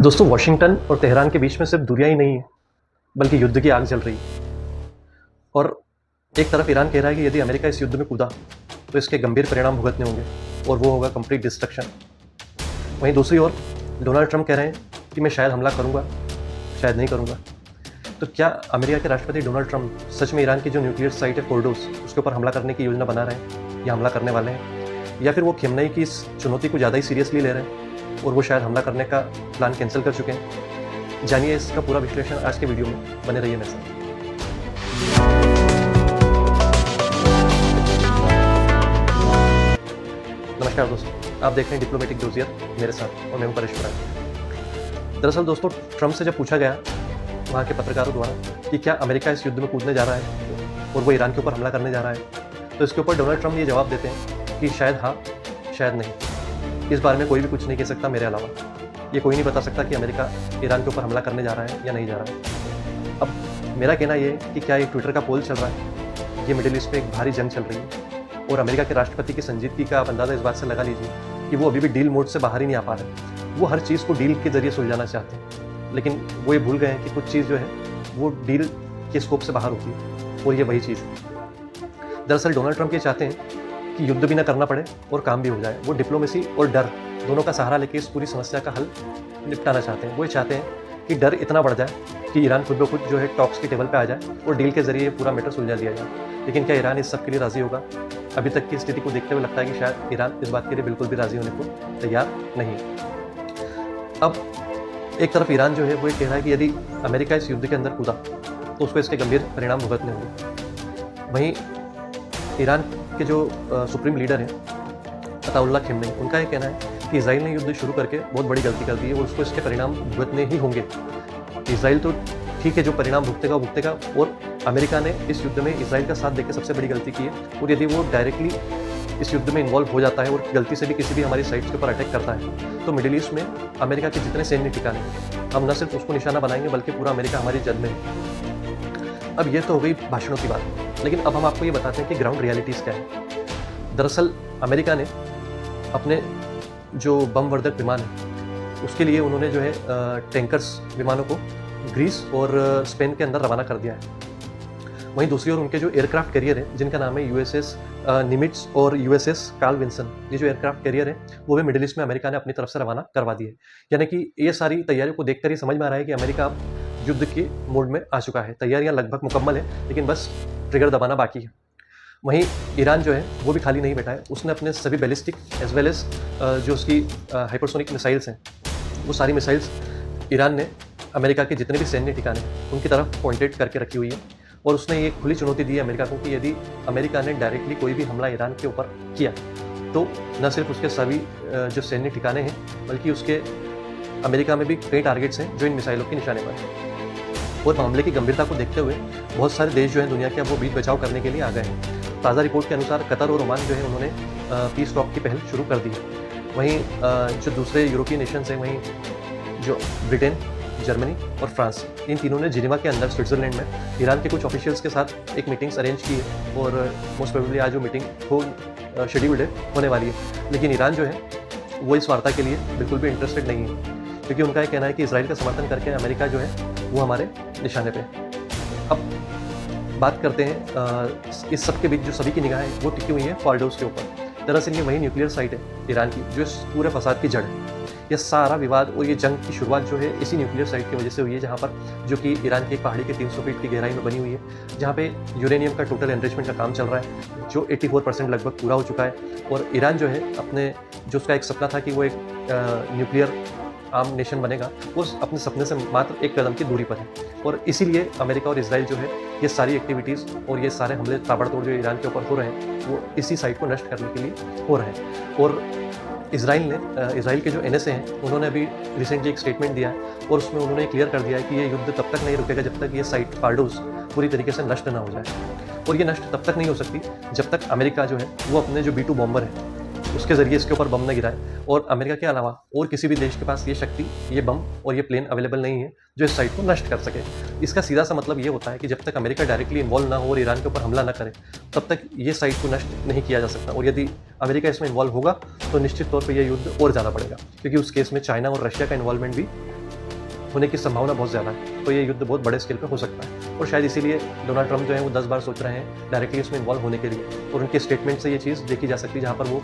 दोस्तों, वाशिंगटन और तेहरान के बीच में सिर्फ दूरियां ही नहीं है, बल्कि युद्ध की आग जल रही है। और एक तरफ ईरान कह रहा है कि यदि अमेरिका इस युद्ध में कूदा तो इसके गंभीर परिणाम भुगतने होंगे और वो होगा कंप्लीट डिस्ट्रक्शन। वहीं दूसरी ओर डोनाल्ड ट्रंप कह रहे हैं कि मैं शायद हमला करूंगा, शायद नहीं करूंगा। तो क्या अमेरिका के राष्ट्रपति डोनाल्ड ट्रंप सच में ईरान की जो न्यूक्लियर साइट है फोर्डोस, उसके ऊपर हमला करने की योजना बना रहे हैं या हमला करने वाले हैं, या फिर वो खिमनई की इस चुनौती को ज़्यादा ही सीरियसली ले रहे हैं और वो शायद हमला करने का प्लान कैंसिल कर चुके हैं? जानिए इसका पूरा विश्लेषण आज के वीडियो में, बने रहिए मेरे साथ। नमस्कार दोस्तों, आप देख रहे हैं डिप्लोमेटिक डोजियर मेरे साथ और मैं हूं परेश पुरानी। दरअसल दोस्तों, ट्रंप से जब पूछा गया वहाँ के पत्रकारों द्वारा कि क्या अमेरिका इस युद्ध में कूदने जा रहा है और वो ईरान के ऊपर हमला करने जा रहा है, तो इसके ऊपर डोनाल्ड ट्रंप ये जवाब देते हैं कि शायद हाँ, शायद नहीं। इस बारे में कोई भी कुछ नहीं कह सकता मेरे अलावा। ये कोई नहीं बता सकता कि अमेरिका ईरान के ऊपर हमला करने जा रहा है या नहीं जा रहा है। अब मेरा कहना ये है कि क्या एक ट्विटर का पोल चल रहा है, ये मिडिल ईस्ट में एक भारी जंग चल रही है और अमेरिका के राष्ट्रपति की संजीदगी का आप अंदाज़ा इस बात से लगा लीजिए कि वो अभी भी डील मोड से बाहर ही नहीं आ पा रहे। वो हर चीज़ को डील के जरिए सुलझाना चाहते हैं, लेकिन वो ये भूल गए हैं कि कुछ चीज़ जो है वो डील के स्कोप से बाहर होती है और ये वही चीज़ है। दरअसल डोनाल्ड ट्रंप ये चाहते हैं कि युद्ध भी ना करना पड़े और काम भी हो जाए। वो डिप्लोमेसी और डर दोनों का सहारा लेके इस पूरी समस्या का हल निपटाना चाहते हैं। वो ये चाहते हैं कि डर इतना बढ़ जाए कि ईरान खुद ब खुद जो है टॉक्स की टेबल पे आ जाए और डील के जरिए पूरा मैटर सुलझा दिया जाए। लेकिन क्या ईरान इस सब के लिए राज़ी होगा? अभी तक की स्थिति को देखते हुए लगता है कि शायद ईरान इस बात के लिए बिल्कुल भी राज़ी होने को तैयार नहीं। अब एक तरफ ईरान जो है वो ये कह रहा है कि यदि अमेरिका इस युद्ध के अंदर कूदा तो उसको इसके गंभीर परिणाम भुगतने होंगे। वहीं ईरान के जो सुप्रीम लीडर हैं अताउल्लाह खिमनेई, उनका ये कहना है कि इजराइल ने युद्ध शुरू करके बहुत बड़ी गलती कर दी है और उसको इसके परिणाम भुगतने ही होंगे। इजराइल तो ठीक है, जो परिणाम भुगतेगा वो भुगतेगा, और अमेरिका ने इस युद्ध में इजराइल का साथ देकर सबसे बड़ी गलती की है। और यदि वो डायरेक्टली इस युद्ध में इन्वॉल्व हो जाता है और गलती से भी किसी भी हमारी साइट्स के ऊपर अटैक करता है, तो मिडिल ईस्ट में अमेरिका के जितने सैन्य ठिकाने हम न सिर्फ उसको निशाना बनाएंगे बल्कि पूरा अमेरिका हमारी जद में है। अब ये तो हो गई भाषणों की बात, लेकिन अब हम आपको ये बताते हैं कि ग्राउंड रियलिटीज़ क्या है। दरअसल अमेरिका ने अपने जो बम वर्धक विमान है उसके लिए उन्होंने जो है टैंकर्स विमानों को ग्रीस और स्पेन के अंदर रवाना कर दिया है। वहीं दूसरी ओर उनके जो एयरक्राफ्ट कैरियर है जिनका नाम है यूएसएस निमिट्स और यूएसएस कार्ल विंसन, ये जो एयरक्राफ्ट कैरियर है वो भी मिडिल ईस्ट में अमेरिका ने अपनी तरफ से रवाना करवा दिए। यानी कि ये सारी तैयारियों को देखकर ही समझ में आ रहा है कि अमेरिका अब युद्ध के मोड में आ चुका है। तैयारियां लगभग मुकम्मल है, लेकिन बस ट्रिगर दबाना बाकी है। वहीं ईरान जो है वो भी खाली नहीं बैठा है। उसने अपने सभी बैलिस्टिक एज वेल एज जो उसकी हाइपरसोनिक मिसाइल्स हैं, वो सारी मिसाइल्स ईरान ने अमेरिका के जितने भी सैन्य ठिकाने हैं उनकी तरफ पॉइंटेड करके रखी हुई है। और उसने ये खुली चुनौती दी है अमेरिका को कि यदि अमेरिका ने डायरेक्टली कोई भी हमला ईरान के ऊपर किया तो न सिर्फ उसके सभी जो सैन्य ठिकाने हैं बल्कि उसके अमेरिका में भी कई टारगेट्स हैं जो इन मिसाइलों के निशाने पर हैं। और मामले की गंभीरता को देखते हुए बहुत सारे देश जो हैं दुनिया के, अब वो बीच बचाव करने के लिए आ गए हैं। ताज़ा रिपोर्ट के अनुसार कतर और ओमान जो है उन्होंने पीस टॉक की पहल शुरू कर दी है। वहीं जो दूसरे यूरोपीय नेशंस हैं, वहीं जो ब्रिटेन, जर्मनी और फ्रांस, इन तीनों ने जिनेवा के अंदर स्विट्ज़रलैंड में ईरान के कुछ ऑफिशियल्स के साथ एक मीटिंग्स अरेंज की है और मोस्ट प्रोबेबली आज वो मीटिंग हो शेड्यूल्ड है, होने वाली है। लेकिन ईरान जो है वो इस वार्ता के लिए बिल्कुल भी इंटरेस्टेड नहीं है, क्योंकि उनका ये कहना है कि इजराइल का समर्थन करके अमेरिका जो है वो हमारे निशाने पे। अब बात करते हैं इस सब के बीच जो सभी की निगाहें वो टिकी हुई हैं फॉर्डोस के ऊपर। दरअसल ये वही न्यूक्लियर साइट है ईरान की जो इस पूरे फसाद की जड़ है। यह सारा विवाद और ये जंग की शुरुआत जो है इसी न्यूक्लियर साइट की वजह से हुई है, जहाँ पर जो कि ईरान की एक पहाड़ी के 300 फीट की गहराई में बनी हुई है, जहाँ पे यूरेनियम का टोटल एनरिचमेंट का काम चल रहा है जो 84% लगभग पूरा हो चुका है। और ईरान जो है अपने जो उसका एक सपना था कि वो एक न्यूक्लियर आर्म नेशन बनेगा, वो अपने सपने से मात्र एक कदम की दूरी पर है। और इसीलिए अमेरिका और इजराइल जो है ये सारी एक्टिविटीज़ और ये सारे हमले ताबड़तोड़ जो ईरान के ऊपर हो रहे हैं वो इसी साइट को नष्ट करने के लिए हो रहे हैं। और इजराइल के जो NSA हैं उन्होंने अभी रिसेंटली एक स्टेटमेंट दिया है और उसमें उन्होंने क्लियर कर दिया है कि ये युद्ध तब तक नहीं रुकेगा जब तक ये साइट फॉर्डोस पूरी तरीके से नष्ट ना हो जाए। और ये नष्ट तब तक नहीं हो सकती जब तक अमेरिका जो है वो अपने जो B-2 बॉम्बर है उसके ज़रिए इसके ऊपर बम न गिराए। और अमेरिका के अलावा और किसी भी देश के पास ये शक्ति, ये बम और ये प्लेन अवेलेबल नहीं है जो इस साइट को नष्ट कर सके। इसका सीधा सा मतलब ये होता है कि जब तक अमेरिका डायरेक्टली इन्वॉल्व ना हो और ईरान के ऊपर हमला ना करे तब तक ये साइट को नष्ट नहीं किया जा सकता। और यदि अमेरिका इसमें इन्वॉल्व होगा तो निश्चित तौर पर यह युद्ध और ज़्यादा बढ़ेगा, क्योंकि उस केस में चाइना और रशिया का इन्वॉल्वमेंट भी होने की संभावना बहुत ज़्यादा है। तो ये युद्ध बहुत बड़े स्केल पे हो सकता है और शायद इसीलिए डोनाल्ड ट्रंप जो है वो 10 बार सोच रहे हैं डायरेक्टली इसमें इन्वॉल्व होने के लिए। और उनके स्टेटमेंट से ये चीज़ देखी जा सकती है, जहाँ पर वो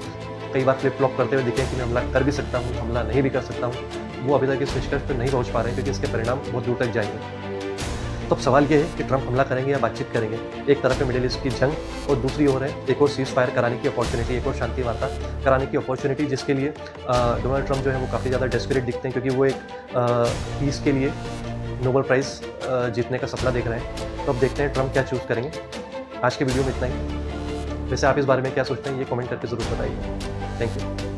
कई बार फ्लिप फ्लॉप करते हुए दिखे कि मैं हमला कर भी सकता हूँ, हमला नहीं भी कर सकता हूँ। वो अभी तक इस निष्कर्ष पर नहीं पहुँच पा रहे हैं क्योंकि इसके परिणाम बहुत दूर तक जाएंगे। तो अब सवाल ये है कि ट्रंप हमला करेंगे या बातचीत करेंगे। एक तरफ है मिडिल ईस्ट की जंग और दूसरी ओर है एक और सीज़ फायर कराने की अपॉर्चुनिटी, एक और शांति वार्ता कराने की अपॉर्चुनिटी, जिसके लिए डोनाल्ड ट्रंप जो है वो काफ़ी ज़्यादा डेस्परेट दिखते हैं, क्योंकि वो एक पीस के लिए नोबेल प्राइज़ जीतने का सपना देख रहे हैं। तो अब देखते हैं ट्रंप क्या चूज़ करेंगे। आज के वीडियो में इतना ही। वैसे आप इस बारे में क्या सोचते हैं ये कमेंट करके ज़रूर बताइए। Thank you.